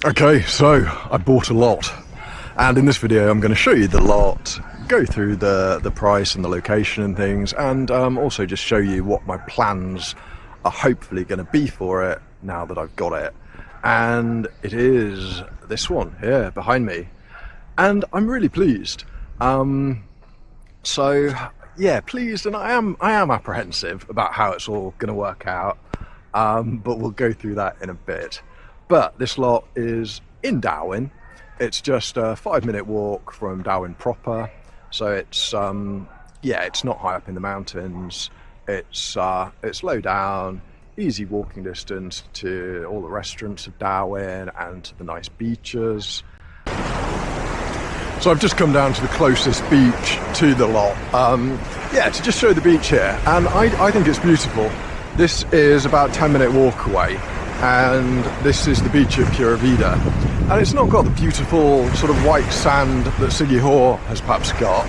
Okay, so I bought a lot, and in this video I'm going to show you the lot, go through the price and the location and things, and also just show you what my plans are hopefully going to be for it now that I've got it. And it is this one here behind me, and I'm really pleased. So yeah, pleased, and I am apprehensive about how it's all going to work out, but we'll go through that in a bit. But this lot is in Dauin. It's just a 5-minute walk from Dauin proper. So it's yeah, it's not high up in the mountains. It's low down, easy walking distance to all the restaurants of Dauin and to the nice beaches. So I've just come down to the closest beach to the lot, yeah, to just show the beach here, and I think it's beautiful. This is about a 10-minute walk away, and this is the beach of Pura Vida, and it's not got the beautiful sort of white sand that Sigihor has perhaps got,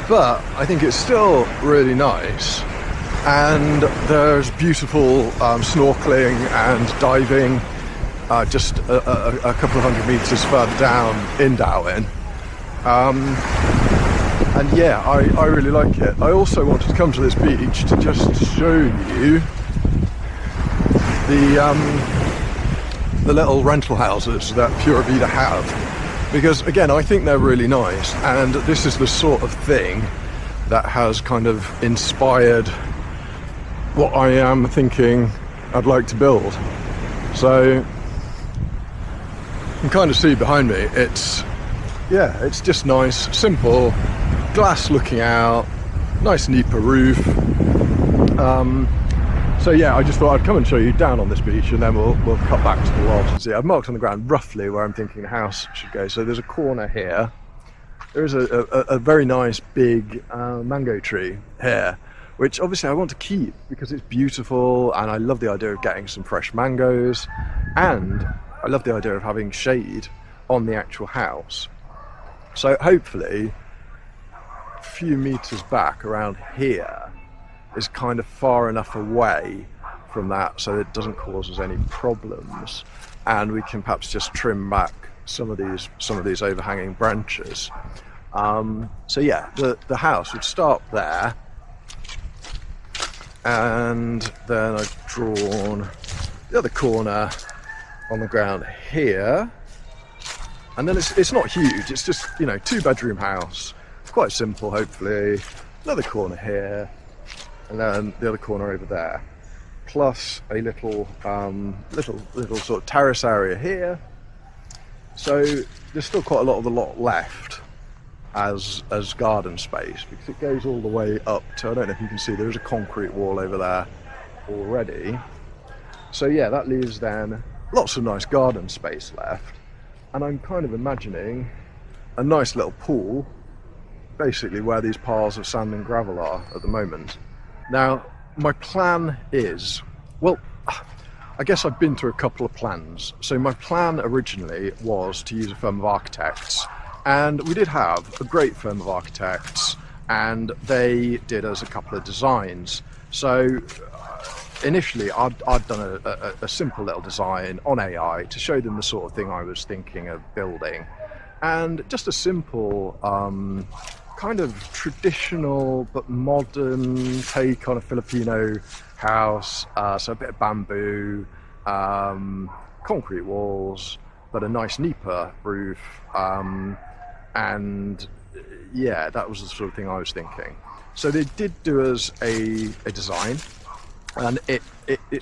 but I think it's still really nice, and there's beautiful snorkeling and diving just a couple of hundred meters further down in Dauin. And yeah, I really like it. I also wanted to come to this beach to just show you the little rental houses that Pura Vida have, because again I think they're really nice, and this is the sort of thing that has kind of inspired what I am thinking I'd like to build. So you can kind of see behind me, it's just nice, simple, glass looking out, nice Nipa roof. So yeah, I just thought I'd come and show you down on this beach, and then we'll cut back to the lodge. See, I've marked on the ground roughly where I'm thinking the house should go. So there's a corner here. There is a very nice big mango tree here, which obviously I want to keep because it's beautiful, and I love the idea of getting some fresh mangoes, and I love the idea of having shade on the actual house. So hopefully a few meters back around here is kind of far enough away from that so it doesn't cause us any problems, and we can perhaps just trim back some of these overhanging branches. So yeah, the house would start there, and then I've drawn the other corner on the ground here, and then it's not huge, it's just, you know, 2-bedroom house, quite simple hopefully. Another corner here, and then the other corner over there, plus a little sort of terrace area here. So there's still quite a lot of the lot left as garden space, because it goes all the way up to, I don't know if you can see, there's a concrete wall over there already. So yeah, that leaves then lots of nice garden space left, and I'm kind of imagining a nice little pool basically where these piles of sand and gravel are at the moment. Now, my plan is, well, I guess I've been through a couple of plans. So my plan originally was to use a firm of architects, and we did have a great firm of architects, and they did us a couple of designs. So initially I'd done a simple little design on AI to show them the sort of thing I was thinking of building, and just a simple kind of traditional but modern take on a Filipino house. So a bit of bamboo, concrete walls, but a nice Nipa roof, and yeah, that was the sort of thing I was thinking. So they did do us a design, and it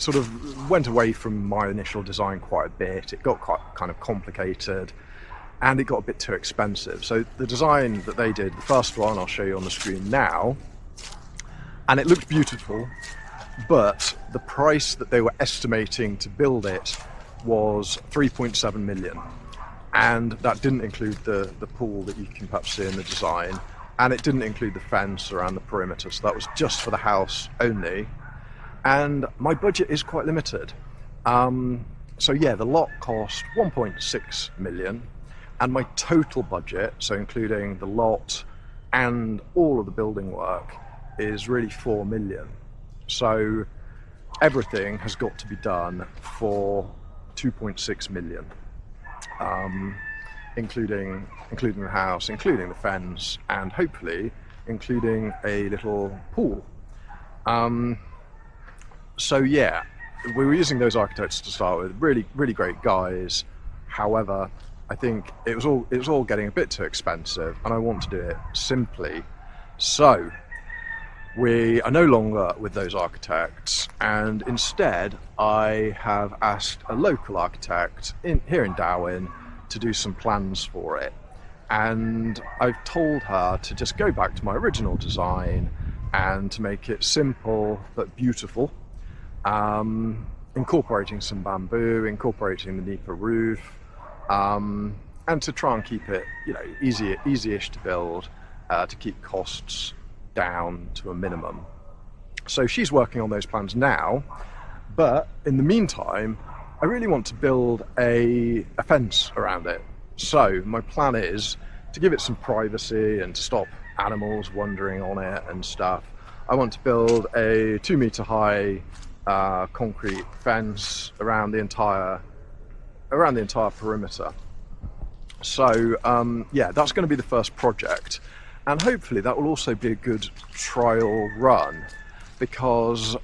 sort of went away from my initial design quite a bit. It got quite kind of complicated, and it got a bit too expensive. So the design that they did, the first one I'll show you on the screen now, and it looked beautiful, but the price that they were estimating to build it was 3.7 million, and that didn't include the pool that you can perhaps see in the design, and it didn't include the fence around the perimeter, so that was just for the house only, and my budget is quite limited. So yeah, the lot cost 1.6 million, and my total budget, so including the lot and all of the building work, is really 4 million. So everything has got to be done for 2.6 million. including the house, including the fence, and hopefully including a little pool. So yeah, we were using those architects to start with, really great guys. However, I think it was all getting a bit too expensive, and I want to do it simply. So we are no longer with those architects, and instead I have asked a local architect here in Dauin to do some plans for it. And I've told her to just go back to my original design and to make it simple but beautiful, incorporating some bamboo, incorporating the Nipa roof, and to try and keep it, easy-ish to build, to keep costs down to a minimum. So she's working on those plans now, but in the meantime, I really want to build a fence around it. So my plan is to give it some privacy and to stop animals wandering on it and stuff. I want to build a 2-meter high concrete fence around the entire perimeter. So yeah, that's going to be the first project, and hopefully that will also be a good trial run, because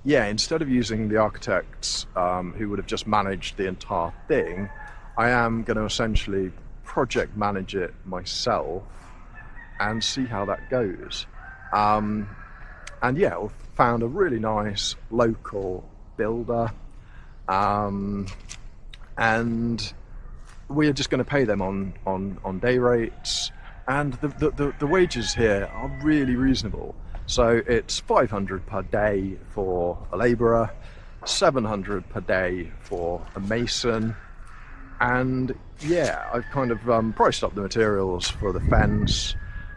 yeah, instead of using the architects who would have just managed the entire thing, I am going to essentially project manage it myself and see how that goes. And yeah, I've found a really nice local builder, and we're just going to pay them on day rates, and the wages here are really reasonable. So it's 500 per day for a labourer, 700 per day for a mason, and yeah, I've kind of priced up the materials for the fence,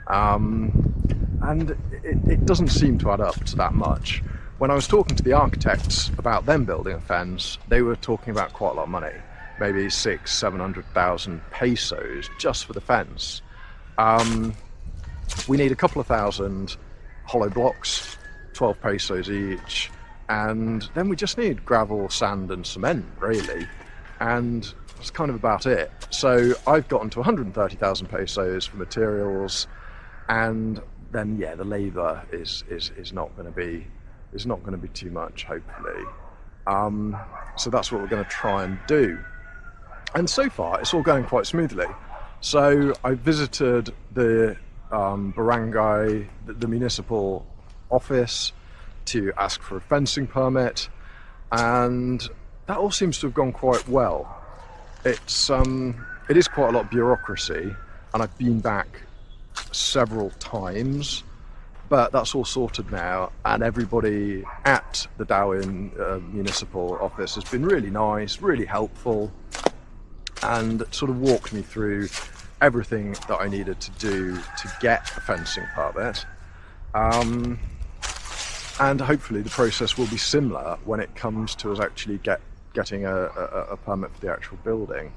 and it doesn't seem to add up to that much. When I was talking to the architects about them building a fence, they were talking about quite a lot of money, maybe 600,000-700,000 pesos just for the fence. We need a couple of thousand hollow blocks, 12 pesos each, and then we just need gravel, sand and cement really, and that's kind of about it. So I've gotten to 130,000 pesos for materials, and then yeah, the labour is not going to be too much, hopefully. So that's what we're going to try and do, and so far it's all going quite smoothly. So I visited the barangay, the municipal office, to ask for a fencing permit, and that all seems to have gone quite well. It is quite a lot of bureaucracy, and I've been back several times, but that's all sorted now, and everybody at the Dauin municipal office has been really nice, really helpful, and sort of walked me through everything that I needed to do to get a fencing permit. And hopefully the process will be similar when it comes to us actually getting a permit for the actual building.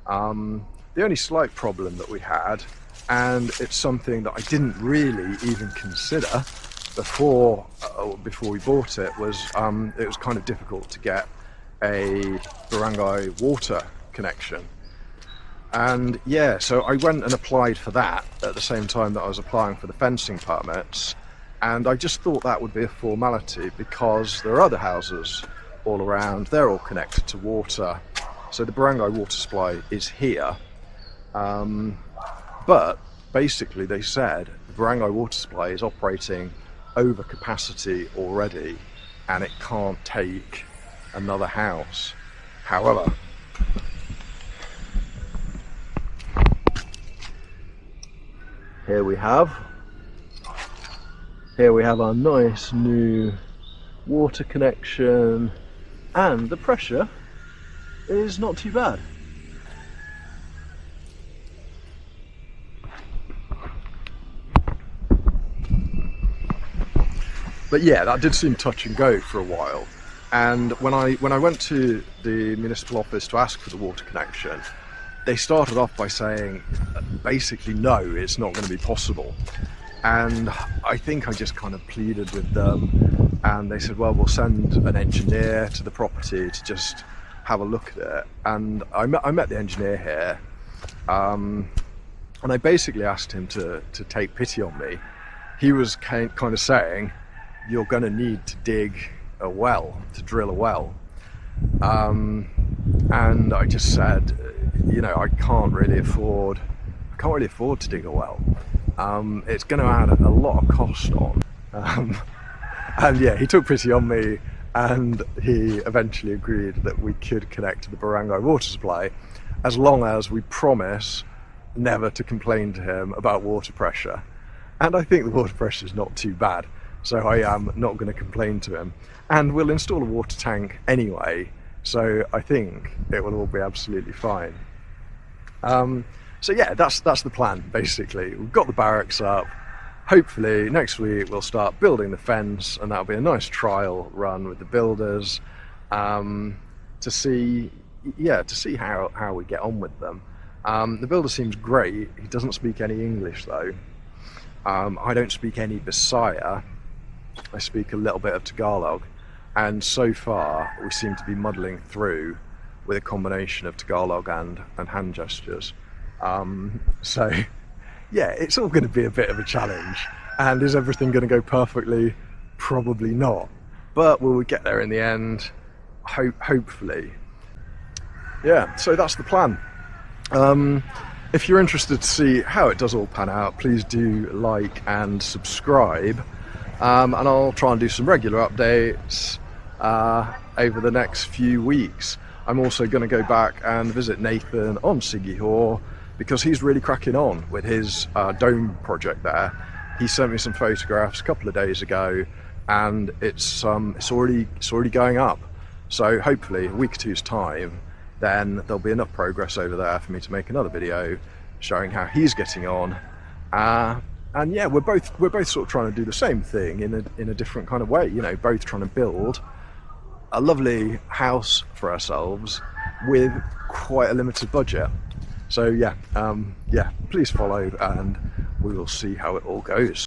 The only slight problem that we had, and it's something that I didn't really even consider before we bought it, was it was kind of difficult to get a barangay water connection. And yeah, so I went and applied for that at the same time that I was applying for the fencing permits, and I just thought that would be a formality because there are other houses all around, they're all connected to water, so the barangay water supply is here, but basically they said the barangay water supply is operating over capacity already and it can't take another house. However, here we have our nice new water connection, and the pressure is not too bad. But yeah, that did seem touch and go for a while, and when I went to the municipal office to ask for the water connection, they started off by saying basically no, it's not going to be possible. And I think I just kind of pleaded with them, and they said, well, we'll send an engineer to the property to just have a look at it. And I met the engineer here, and I basically asked him to take pity on me. He was kind of saying, you're going to need to dig a well, to drill a well. And I just said, you know, I can't really afford to dig a well. It's going to add a lot of cost on. And yeah, he took pity on me, and he eventually agreed that we could connect to the barangay water supply, as long as we promise never to complain to him about water pressure. And I think the water pressure is not too bad, so I am not going to complain to him. And we'll install a water tank anyway, so I think it will all be absolutely fine. So yeah, that's the plan, basically. We've got the barracks up. Hopefully next week we'll start building the fence, and that'll be a nice trial run with the builders, to see how we get on with them. The builder seems great. He doesn't speak any English though. I don't speak any Bisaya. I speak a little bit of Tagalog, and so far we seem to be muddling through with a combination of Tagalog and hand gestures. So yeah, it's all going to be a bit of a challenge. And is everything going to go perfectly? Probably not. But will we get there in the end? Hopefully. Yeah, so that's the plan. If you're interested to see how it does all pan out, please do like and subscribe. And I'll try and do some regular updates over the next few weeks. I'm also going to go back and visit Nathan on Sigihor, because he's really cracking on with his dome project there. He sent me some photographs a couple of days ago, and it's already going up. So hopefully a week or two's time, then there'll be enough progress over there for me to make another video showing how he's getting on. And yeah, we're both sort of trying to do the same thing in a different kind of way. You know, both trying to build a lovely house for ourselves with quite a limited budget. So yeah, please follow, and we will see how it all goes.